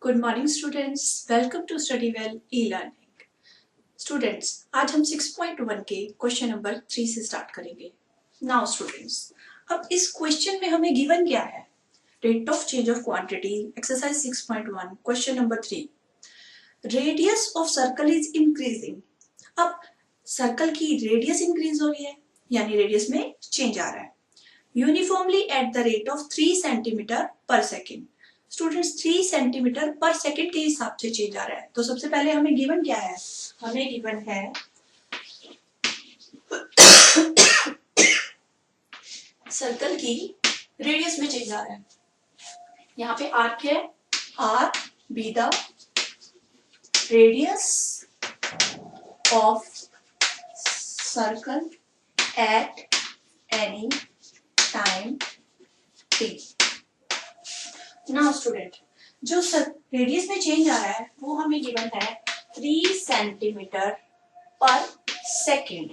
Good morning students, welcome to Study Well e learning. Students, आज हम 6.1 के क्वेश्चन नंबर 3 से स्टार्ट करेंगे। नाउ स्टूडेंट्स, अब इस क्वेश्चन में हमें गिवन क्या है? Rate of change of quantity, exercise 6.1, question number 3। Radius of circle is increasing. अब सर्कल की रेडियस इंक्रीज हो रही है, यानी रेडियस में चेंज आ रहा है। Uniformly eight the rate of 3 centimetre per second. Students, 3 centimetre per second के हिसाब से चेंज आ रहा है। तो सबसे पहले हमें गिवन क्या है? हमें गिवन है सर्कल की रेडियस में चेंज आ रहा है। यहाँ पे आर्क है, R be the radius of circle at any time t। Now student, जो रेडियस में चेंज आ रहा है वो हमें गिवन है 3 centimetre per second.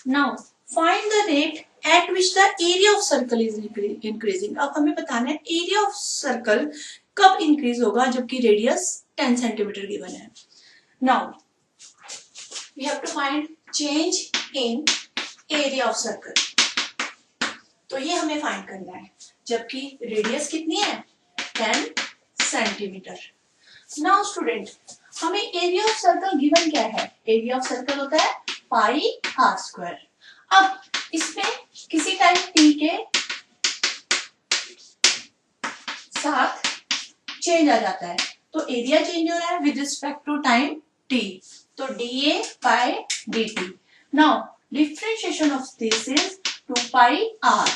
Now find the rate at which the area of circle is increasing. अब हमें बताना है एरिया ऑफ सर्कल कब इंक्रीज होगा जबकि रेडियस 10 सेंटीमीटर गिवन है। Now we have to find change in area of circle. तो ये हमें फाइंड करना है जबकि रेडियस कितनी है? 10 सेंटीमीटर। नाउ स्टूडेंट, हमें एरिया ऑफ सर्कल गिवन क्या है? एरिया ऑफ सर्कल होता है पाई आर स्क्वायर। अब इसमें किसी टाइम t के साथ चेंज आ जाता है, तो एरिया चेंज हो रहा है with respect to time t, तो dA by dt। Now differentiation of this is 2 pi r।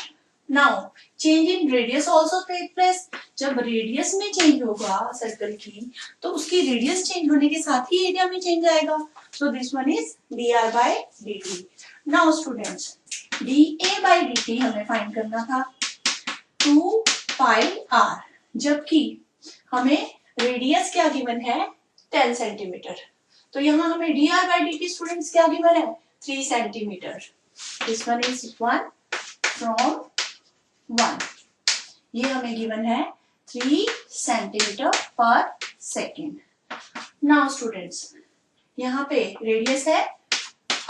Now change in radius also take place. जब रेडियस में चेंज होगा सर्कल की, तो उसकी रेडियस चेंज होने के साथ ही एरिया में चेंज आएगा। So this one is dr by dt। Now students, dA by dt हमें फाइंड करना था 2 pi r, जबकि हमें रेडियस क्या गिवन है? 10 सेंटीमीटर। तो यहाँ हमें dr by dt स्टूडेंट्स क्या गिवन है? 3 centimetre. This one is 1 from 1। ये हमें गिवन है 3 centimetre per second. Now students, यहाँ पे रेडियस है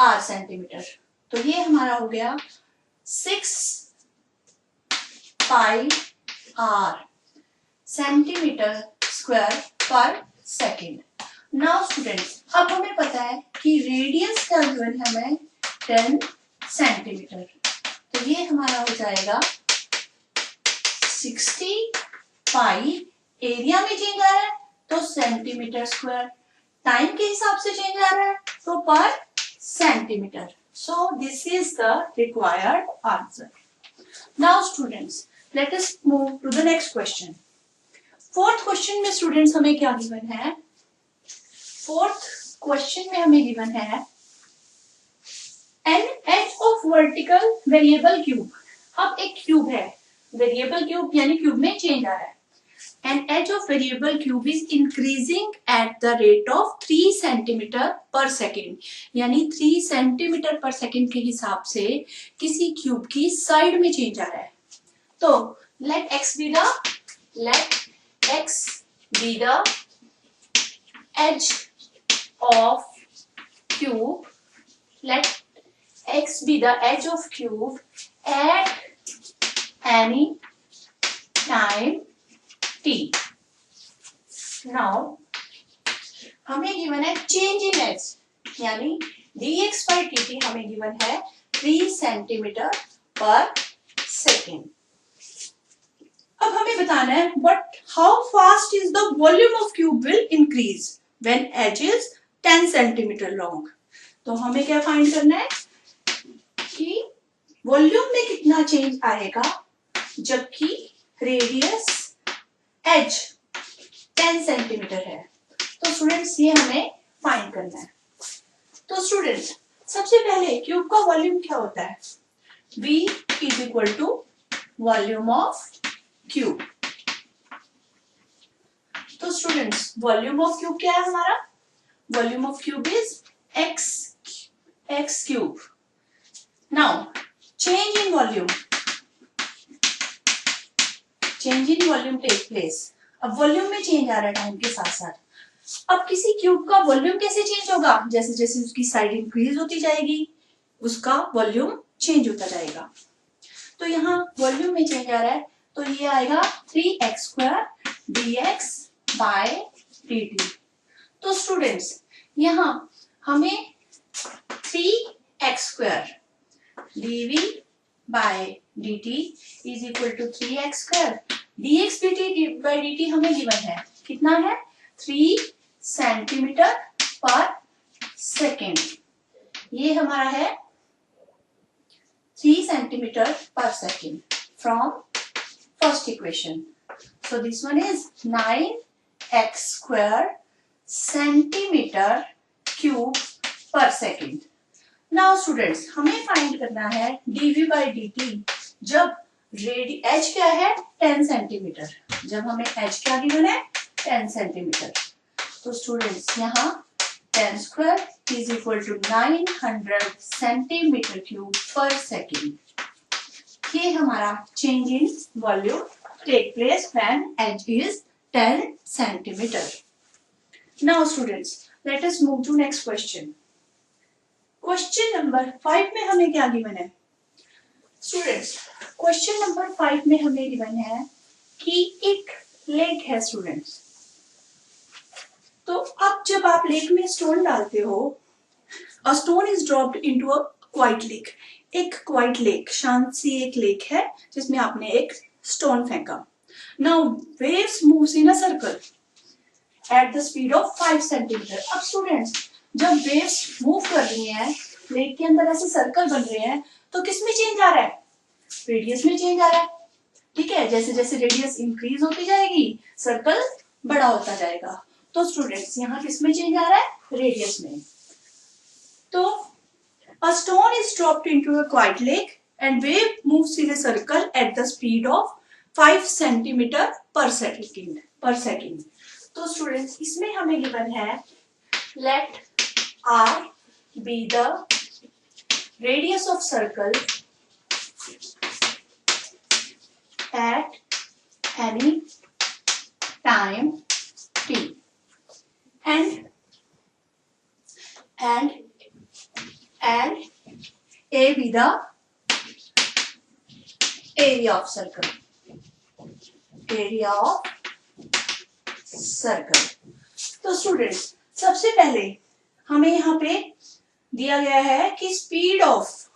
r सेंटीमीटर, तो ये हमारा हो गया 6 पाई r centimetre square per second. Now students, अब हमें पता है कि रेडियस का गिवन है हमें 10 सेंटीमीटर, तो ये हमारा हो जाएगा 60 पाई। एरिया में चेंज आ रहा है तो सेंटीमीटर स्क्वायर, टाइम के हिसाब से चेंज आ रहा है तो per centimetre. So this is the required answer. Now students, let us move to the next question. Fourth question में स्टूडेंट्स हमें क्या गिवन है? फोर्थ क्वेश्चन में हमें गिवन है an edge of vertical variable cube. अब एक क्यूब है, वेरिएबल क्यूब यानी क्यूब में चेंज आ रहा है। An edge of variable cube is increasing at the rate of 3 centimetre per second, यानी 3 सेंटीमीटर पर सेकेंड के हिसाब से किसी क्यूब की साइड में चेंज आ रहा है। तो late x be the edge of cube, let x be the edge of cube at any time t। now हमें गिवन है चेंज इन एज, यानी dx by dt हमें गिवन है 3 सेंटीमीटर पर सेकेंड। अब हमें बताना है but how fast is the volume of cube will increase when edge is 10 centimetre long. तो हमें क्या फाइंड करना है कि वॉल्यूम में कितना चेंज आएगा जबकि रेडियस एज 10 सेंटीमीटर है। तो स्टूडेंट्स, ये हमें फाइंड करना है। तो स्टूडेंट्स, सबसे पहले क्यूब का वॉल्यूम क्या होता है? V is equal to volume of cube. तो स्टूडेंट्स, वॉल्यूम ऑफ क्यूब क्या है हमारा? Volume of cube is x cube. Now change in volume take place. अब वॉल्यूम में चेंज आ रहा है टाइम के साथ साथ। अब किसी क्यूब का वॉल्यूम कैसे चेंज होगा? जैसे जैसे उसकी साइड इंक्रीज होती जाएगी उसका वॉल्यूम चेंज होता जाएगा। तो यहाँ वॉल्यूम में चेंज आ रहा है तो ये आएगा 3x² dx बाय dt। तो स्टूडेंट्स यहाँ हमें 3x² dv by dt is equal to 3x² dx by dt हमें गिवन है, कितना है? 3 सेंटीमीटर पर सेकेंड। ये हमारा है 3 centimetre per second from first equation. So this one is 9x² centimetre cube per second. Now students हमें find करना है dv by dt जब h क्या है? 10 सेंटीमीटर। जब हमें h क्या गिवन है? 10 सेंटीमीटर। तो स्टूडेंट्स यहाँ 10² is equal to 900 centimetre cube per second. ये हमारा change in volume take place when h is 10 centimetre. Now students let us move to next question. Question number 5 में हमें क्या गिवन है? स्टूडेंट्स क्वेश्चन नंबर 5 में हमें given है कि एक लेक है स्टूडेंट्स। तो अब जब आप लेक में स्टोन डालते हो, a stone is dropped into a quite lake. एक क्वाइट लेक, शांत सी एक लेक है जिसमें आपने एक स्टोन फेंका। Now waves moves in a circle at the speed of 5 centimetre. अब स्टूडेंट्स जब वेव्स मूव कर रही हैं, लेक के अंदर ऐसे सर्कल बन रहे हैं, तो किस में चेंज आ रहा है? रेडियस में चेंज आ रहा है। ठीक है, जैसे जैसे रेडियस इंक्रीज होती जाएगी सर्कल बड़ा होता जाएगा। तो स्टूडेंट्स यहाँ किस में चेंज आ रहा है? रेडियस में। तो a stone is dropped into a quiet lake and wave moves in a circle at the speed of 5 centimeter per second। तो स्टूडेंट्स इसमें हमें गिवन है let r be the radius of circle at any time t and a be the area of circle। area of circle। तो students सबसे पहले हमें यहाँ पे दिया गया है कि speed of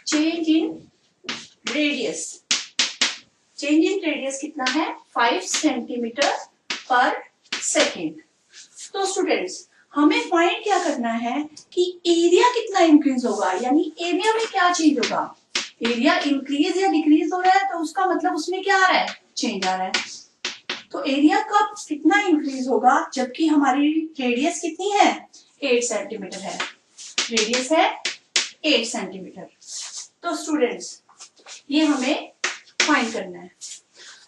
change in radius. Change in radius कितना है? 5 सेंटीमीटर पर सेकेंड। तो स्टूडेंट्स हमें फाइंड क्या करना है कि एरिया कितना इंक्रीज होगा, यानी एरिया में क्या चेंज होगा। एरिया इंक्रीज या डिक्रीज हो रहा है तो उसका मतलब उसमें क्या आ रहा है? चेंज आ रहा है। तो एरिया कब कितना इंक्रीज होगा? जबकि हमारी रेडियस कितनी है? 8 सेंटीमीटर है। रेडियस है 8 सेंटीमीटर। तो स्टूडेंट्स ये हमें फाइंड करना है।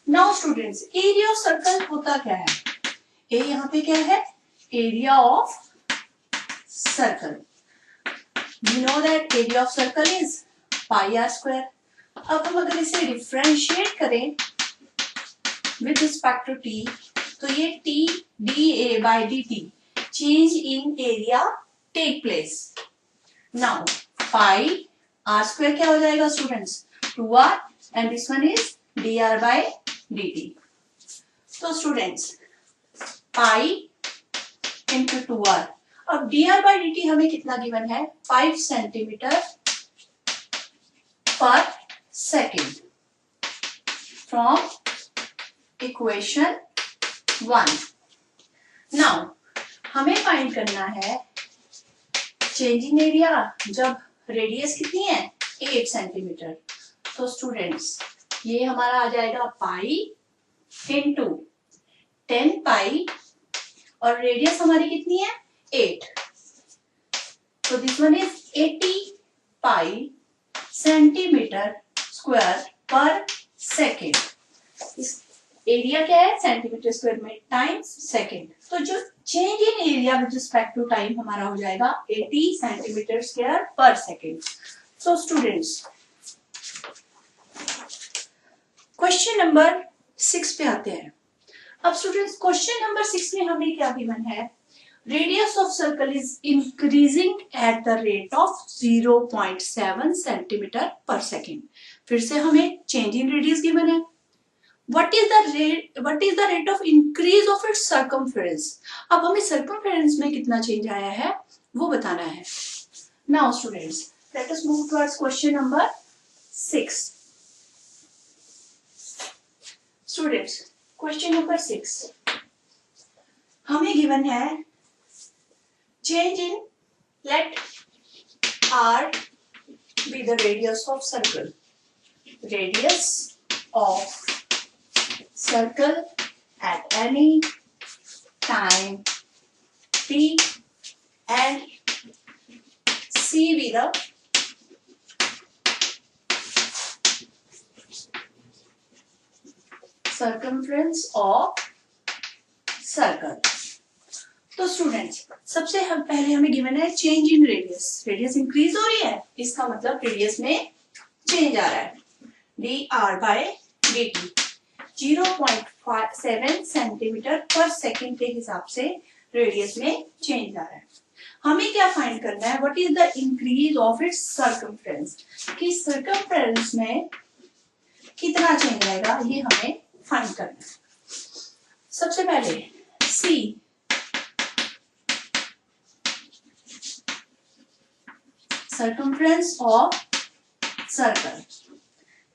Now students area of circle होता क्या है? ए यहाँ पे क्या है? area of circle। You know that area of circle is pi r square। अब हम अगर इसे डिफरेंशिएट करें with respect to t, तो ये t dA by dt change in area take place। Now pi r square क्या हो जाएगा students? 2r and this one is dr by dt। तो स्टूडेंट्स pi into 2r। अब dr by dt हमें कितना given है? 5 centimetre per second from equation 1। Now हमें find करना है चेंज इन एरिया जब रेडियस कितनी है? 8 सेंटीमीटर। तो स्टूडेंट्स ये हमारा आ जाएगा पाई इंटू 10 पाई और रेडियस हमारी कितनी है? 8। तो this one is 80 pi centimetre square per second. इस एरिया क्या है? सेंटीमीटर स्क्वायर में टाइम्स सेकेंड। तो जो change in area with respect to time हमारा हो जाएगा 80 centimetre square per second. So students question number 6 पे आते हैं। अब स्टूडेंट्स क्वेश्चन नंबर 6 में हमें क्या गिवन है, radius of circle is increasing at the rate of 0.7 centimetre per second. फिर से हमें चेंज इन रेडियस गिवन है। What is the rate of increase of its circumference? अब हमें circumference में कितना चेंज आया है वो बताना है। Now students, let us move towards question number 6. Students, question number 6 हमें given है change in, let R be the radius of circle. Radius of circle at any time t and c be the circumference of circle. तो students सबसे पहले हमें given है change in radius. Radius increase हो रही है, इसका मतलब रेडियस में चेंज आ रहा है। D R by D T 0.7 centimetre per second के हिसाब से रेडियस में चेंज आ रहा है। हमें क्या फाइंड करना है, what is the increase of its circumference, कि सर्कमफ्रेंस में कितना चेंज आएगा ये हमें फाइंड करना है। सबसे पहले सी सर्कमफ्रेंस ऑफ सर्कल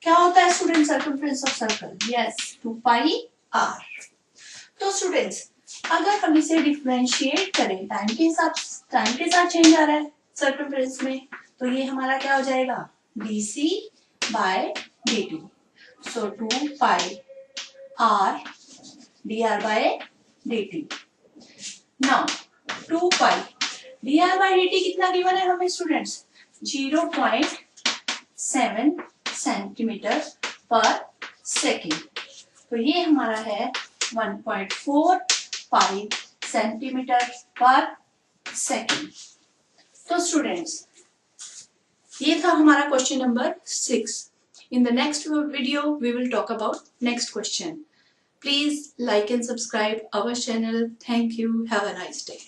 क्या होता है student, circumference of circle, yes 2 pi R. तो स्टूडेंट्स अगर हम इसे डिफरेंशिएट करें टाइम के साथ चेंज आ रहा है सर्कमफ्रेंस में, तो ये हमारा क्या हो जाएगा dc by dt। So 2 pi r dr by dt। Now 2 pi dr by dt कितना गिवन है हमें स्टूडेंट्स, 0.7 सेंटीमीटर पर सेकेंड। तो ये हमारा है 1.4 पाई सेंटीमीटर पर सेकेंड। तो स्टूडेंट्स ये था हमारा question number 6। In the next video we will talk about next question. Please like and subscribe our channel. Thank you, have a nice day.